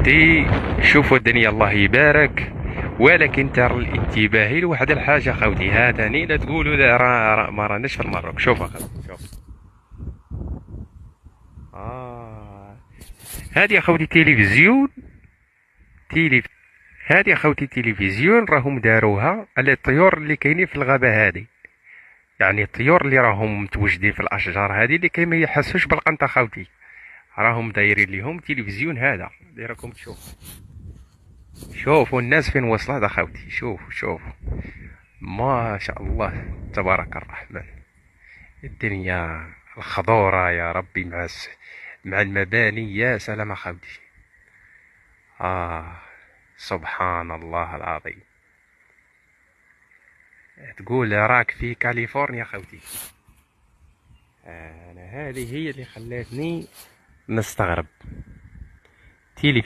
خوتي، شوفوا الدنيا الله يبارك. ولكن ترى الانتباه لواحد الحاجه خوتي، هاتني لا تقولوا لا ما راناش في المغرب. شوف اخوتي، شوف. اه هادي اخوتي تلفزيون. تيلي هادي اخوتي تلفزيون راهم داروها على الطيور اللي كاينين في الغابه هادي. يعني الطيور اللي راهم متوجدين في الاشجار هادي اللي كي ما يحسوش بالقنطه خوتي، راهم دايرين ليهم تلفزيون هذا اللي راكم تشوفوا. شوفوا الناس فين وصلت اخوتي، شوفوا شوفوا. ما شاء الله تبارك الرحمن. الدنيا الخضورة يا ربي مع مع المباني، يا سلام اخوتي. آه سبحان الله العظيم. تقول راك في كاليفورنيا خوتي. أنا هذه هي اللي خلاتني نستغرب.